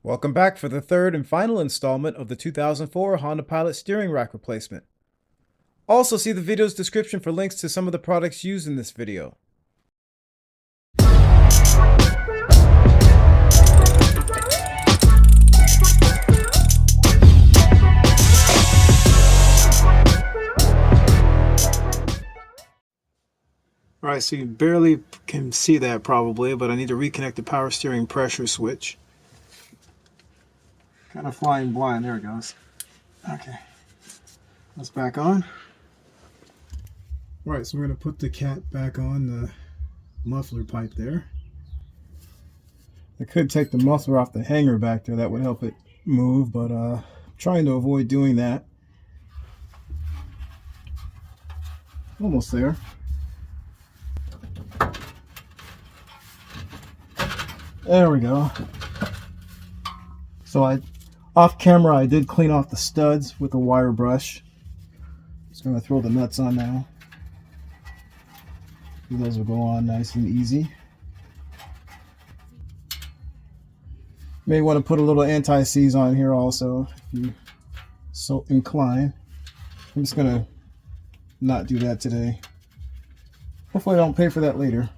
Welcome back for the third and final installment of the 2004 Honda Pilot steering rack replacement. Also see the video's description for links to some of the products used in this video. Alright, so you barely can see that probably, but I need to reconnect the power steering pressure switch. Kind of flying blind, there it goes. Okay, that's back on. Alright, so we're going to put the cap back on the muffler pipe there. I could take the muffler off the hanger back there, that would help it move, but I'm trying to avoid doing that. Almost there. There we go. So off camera I did clean off the studs with a wire brush. Just going to throw the nuts on now. Those will go on nice and easy. May want to put a little anti-seize on here also if you so inclined. I'm just going to not do that today. Hopefully I don't pay for that later.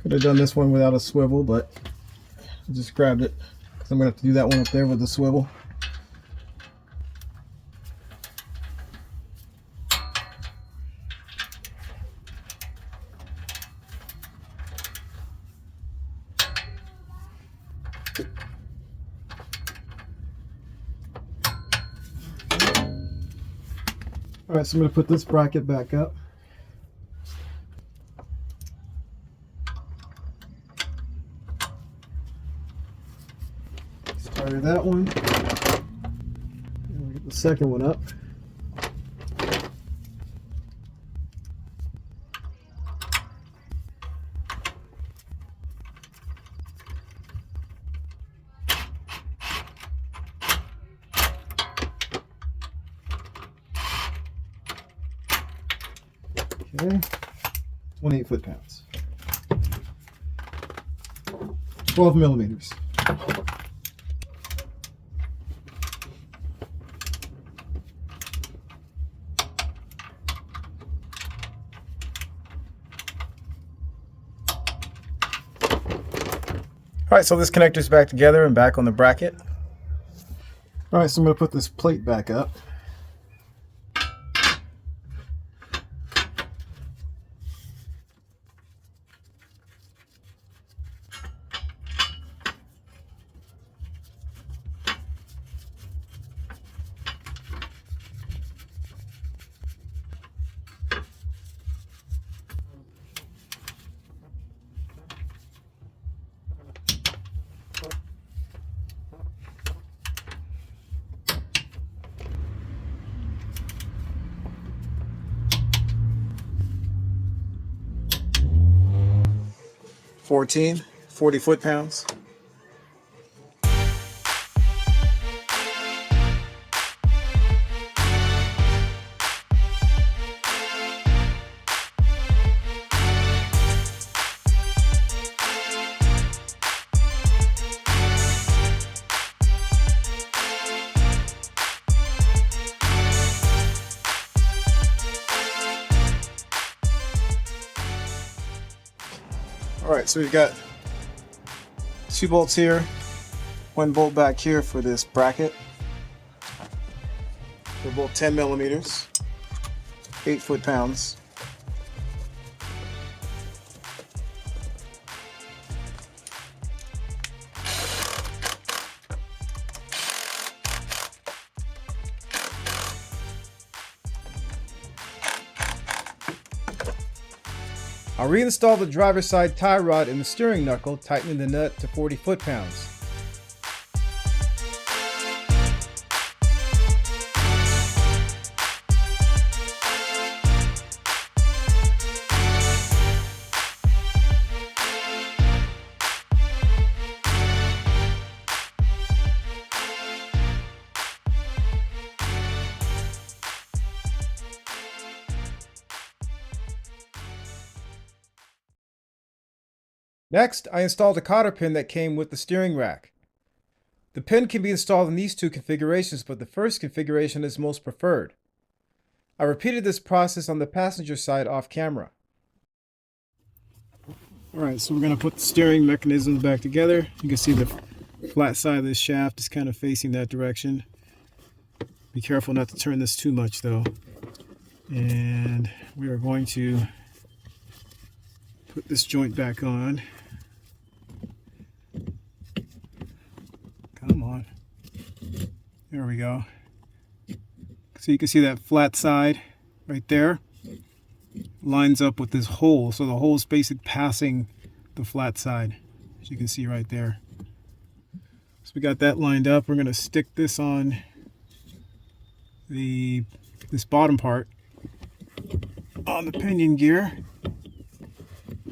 Could have done this one without a swivel, but I just grabbed it because I'm going to have to do that one up there with the swivel. Alright, so I'm going to put this bracket back up. Started that one. And we get the second one up. Okay, 28 foot-pounds. 12 millimeters. Alright, so this connector's back together and back on the bracket. Alright, so I'm going to put this plate back up. $40 foot-pounds. Alright, so we've got 2 bolts here, 1 bolt back here for this bracket. They're both 10 millimeters, 8 foot-pounds. I'll reinstall the driver's side tie rod in the steering knuckle, tightening the nut to 40 foot-pounds. Next, I installed a cotter pin that came with the steering rack. The pin can be installed in these two configurations, but the first configuration is most preferred. I repeated this process on the passenger side off camera. Alright, so we're going to put the steering mechanisms back together. You can see the flat side of this shaft is kind of facing that direction. Be careful not to turn this too much though. And we are going to put this joint back on. Come on. There we go. So you can see that flat side right there lines up with this hole. So the hole is basically passing the flat side, as you can see right there. So we got that lined up. We're going to stick this on this bottom part on the pinion gear.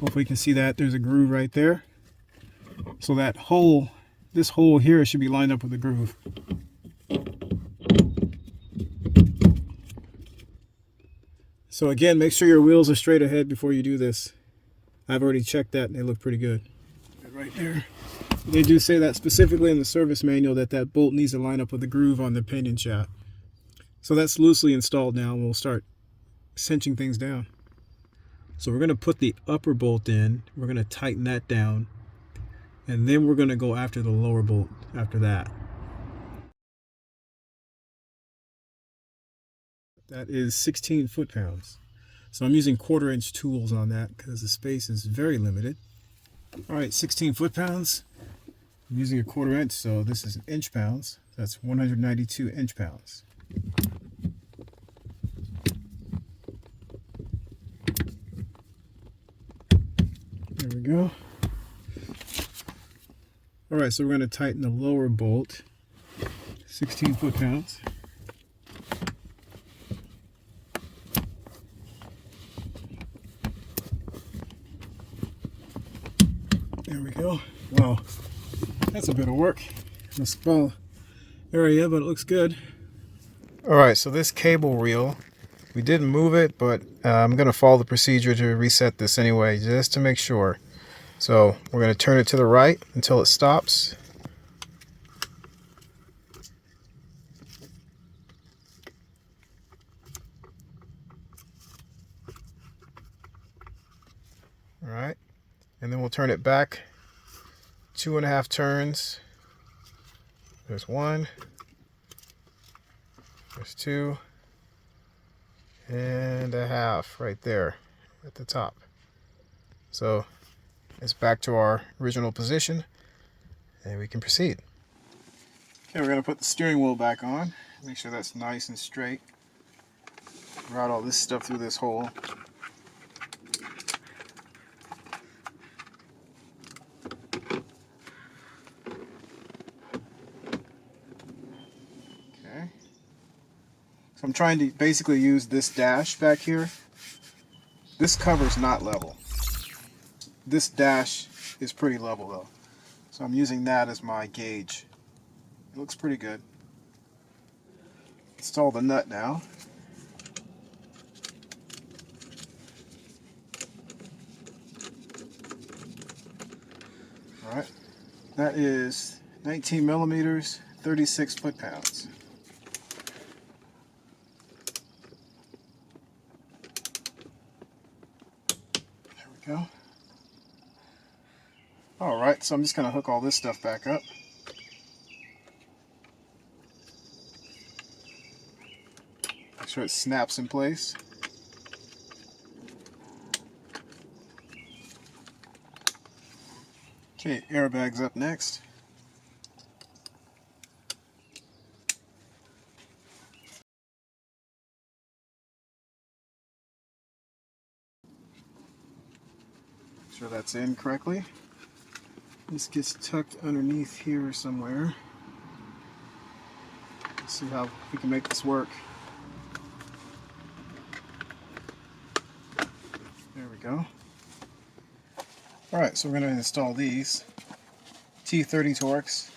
Hopefully you can see that there's a groove right there. So that hole, this hole here should be lined up with the groove. So again, make sure your wheels are straight ahead before you do this. I've already checked that and they look pretty good. Right there. They do say that specifically in the service manual that that bolt needs to line up with the groove on the pinion shaft. So that's loosely installed now and we'll start cinching things down. So we're going to put the upper bolt in, we're going to tighten that down, and then we're going to go after the lower bolt after that. That is 16 foot-pounds. So I'm using 1/4 inch tools on that because the space is very limited. Alright, 16 foot-pounds. I'm using a 1/4 inch, so this is in inch-pounds. That's 192 inch-pounds. There we go. Alright, so we're going to tighten the lower bolt. 16 foot-pounds. There we go. Wow, that's a bit of work. A small area, but it looks good. Alright, so this cable reel, we didn't move it, but I'm going to follow the procedure to reset this anyway, just to make sure. So we're going to turn it to the right until it stops. Alright, and then we'll turn it back 2.5 turns. There's 1, there's 2.5 right there at the top. So it's back to our original position and we can proceed. Okay, we're going to put the steering wheel back on. Make sure that's nice and straight. Route all this stuff through this hole. So I'm trying to basically use this dash back here. This cover's not level. This dash is pretty level though. So I'm using that as my gauge. It looks pretty good. Install the nut now. Alright. That is 19 millimeters, 36 foot-pounds. Go. Alright, so I'm just going to hook all this stuff back up. Make sure it snaps in place. Okay, airbags up next. Sure that's in correctly. This gets tucked underneath here somewhere. Let's see how we can make this work. There we go. Alright, so we're going to install these T30 Torx.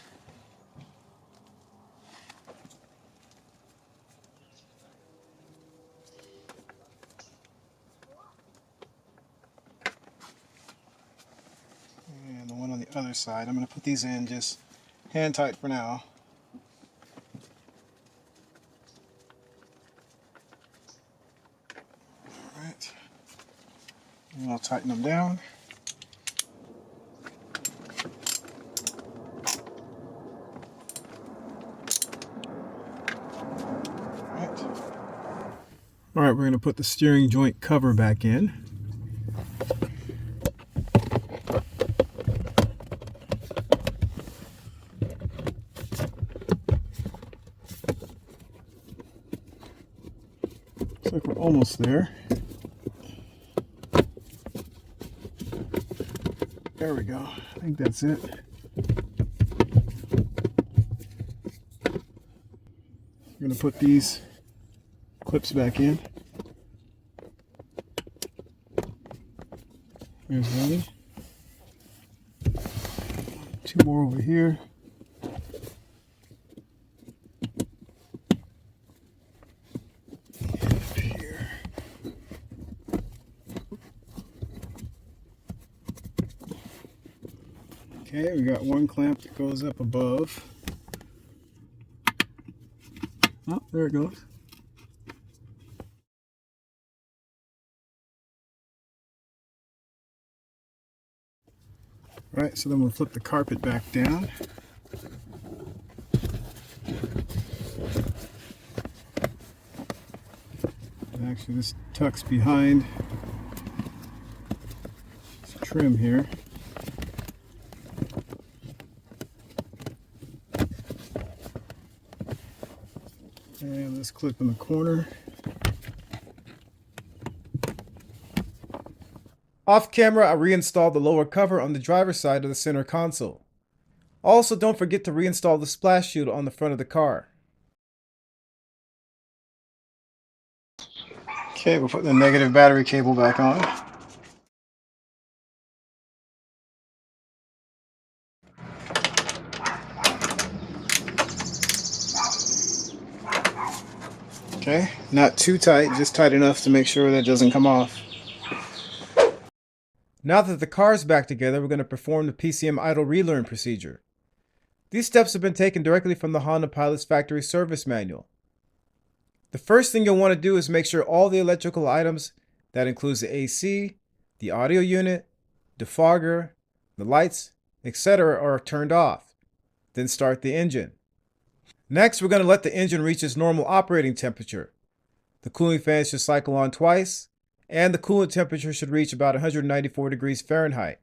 other side. I'm going to put these in just hand tight for now. Alright. And I'll tighten them down. Alright, we're going to put the steering joint cover back in. Looks like we're almost there. There we go. I think that's it. I'm going to put these clips back in. Here's one. Two more over here. And up here. Okay, we got one clamp that goes up above. Oh, there it goes. Right, so then we'll flip the carpet back down. And actually, this tucks behind this trim here. And this clip in the corner. Off camera, I reinstalled the lower cover on the driver's side of the center console. Also, don't forget to reinstall the splash shield on the front of the car. Okay, we'll put the negative battery cable back on. Okay, not too tight, just tight enough to make sure that doesn't come off. Now that the car is back together, we're going to perform the PCM idle relearn procedure. These steps have been taken directly from the Honda Pilot's factory service manual. The first thing you'll want to do is make sure all the electrical items, that includes the AC, the audio unit, defogger, the lights, etc. are turned off. Then start the engine. Next, we're going to let the engine reach its normal operating temperature. The cooling fan should cycle on twice, and the coolant temperature should reach about 194 degrees Fahrenheit.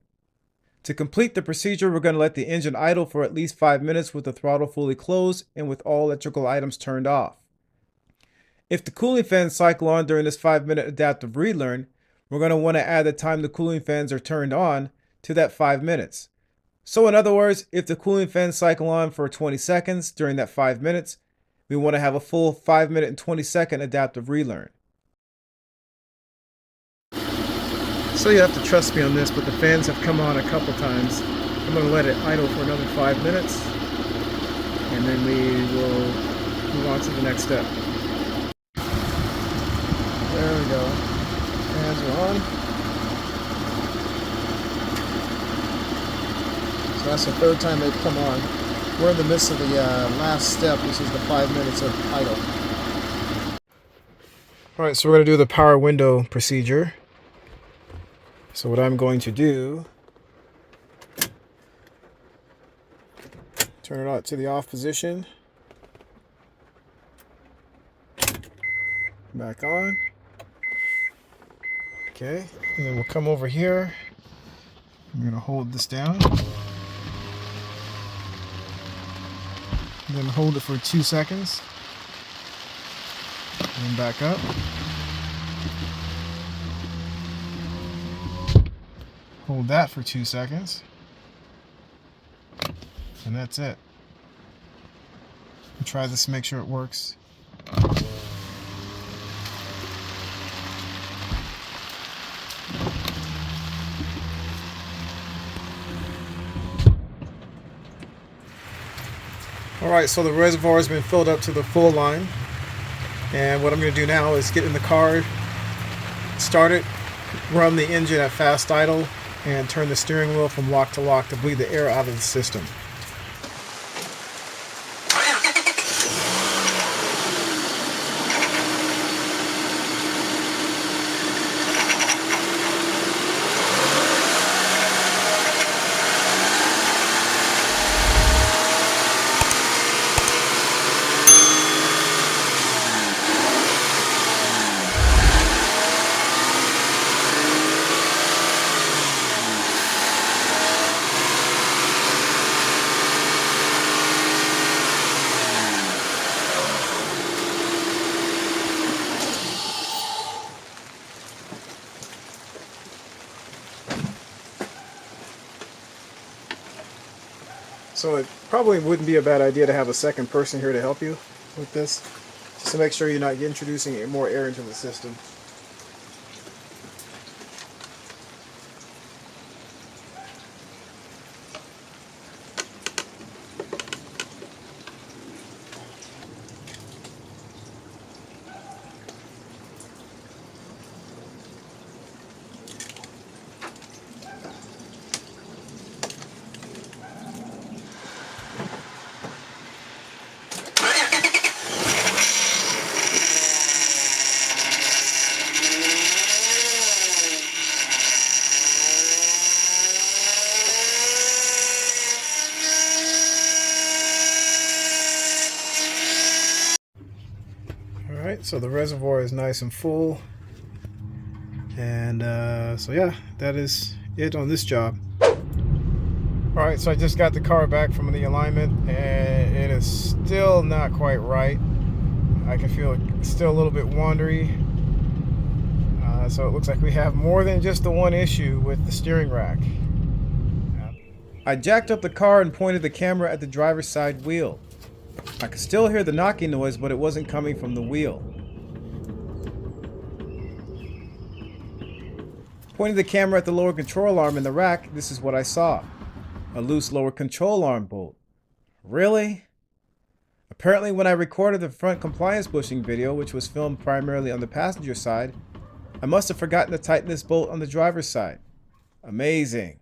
To complete the procedure, we're going to let the engine idle for at least 5 minutes with the throttle fully closed and with all electrical items turned off. If the cooling fans cycle on during this 5-minute adaptive relearn, we're going to want to add the time the cooling fans are turned on to that 5 minutes. So in other words, if the cooling fans cycle on for 20 seconds during that 5 minutes, we want to have a full 5-minute and 20-second adaptive relearn. So you have to trust me on this, but the fans have come on a couple times. I'm going to let it idle for another 5 minutes, and then we will move on to the next step. There we go. Fans are on. So that's the third time they've come on. We're in the midst of the last step, which is the 5 minutes of idle. Alright, so we're going to do the power window procedure. So what I'm going to do, turn it out to the off position, back on, okay, and then we'll come over here, I'm going to hold this down, and then hold it for 2 seconds, and then back up. Hold that for 2 seconds, and that's it. I'll try this to make sure it works. Alright, so the reservoir has been filled up to the full line, and what I'm going to do now is get in the car, start it, run the engine at fast idle and turn the steering wheel from lock to lock to bleed the air out of the system. So it probably wouldn't be a bad idea to have a second person here to help you with this, just to make sure you're not introducing more air into the system. Alright, so the reservoir is nice and full, and so yeah, that is it on this job. Alright, so I just got the car back from the alignment, and it is still not quite right. I can feel it still a little bit wandery, so it looks like we have more than just the one issue with the steering rack. I jacked up the car and pointed the camera at the driver's side wheel. I could still hear the knocking noise, but it wasn't coming from the wheel. Pointing the camera at the lower control arm in the rack, this is what I saw. A loose lower control arm bolt. Really? Apparently when I recorded the front compliance bushing video, which was filmed primarily on the passenger side, I must have forgotten to tighten this bolt on the driver's side. Amazing.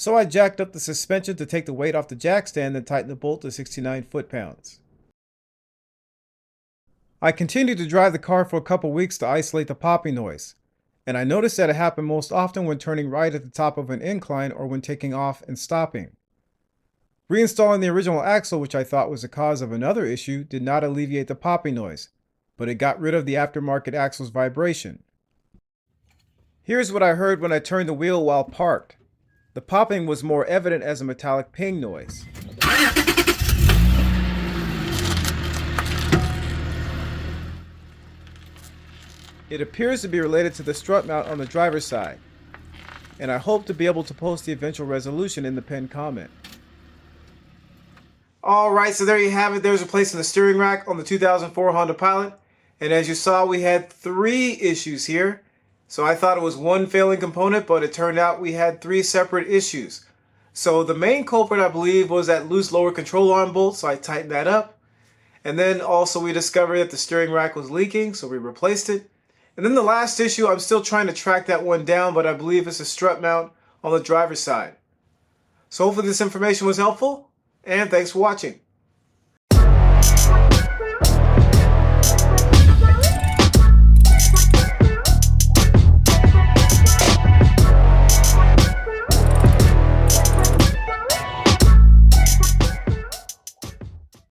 So I jacked up the suspension to take the weight off the jack stand and tighten the bolt to 69 foot-pounds. I continued to drive the car for a couple weeks to isolate the popping noise, and I noticed that it happened most often when turning right at the top of an incline or when taking off and stopping. Reinstalling the original axle, which I thought was the cause of another issue, did not alleviate the popping noise, but it got rid of the aftermarket axle's vibration. Here's what I heard when I turned the wheel while parked. The popping was more evident as a metallic ping noise. It appears to be related to the strut mount on the driver's side, and I hope to be able to post the eventual resolution in the pinned comment. Alright, so there you have it. There's replacing the steering rack on the 2004 Honda Pilot, and as you saw, we had 3 issues here. So I thought it was one failing component, but it turned out we had 3 separate issues. So the main culprit, I believe, was that loose lower control arm bolt, so I tightened that up. And then also we discovered that the steering rack was leaking, so we replaced it. And then the last issue, I'm still trying to track that one down, but I believe it's a strut mount on the driver's side. So hopefully this information was helpful, and thanks for watching.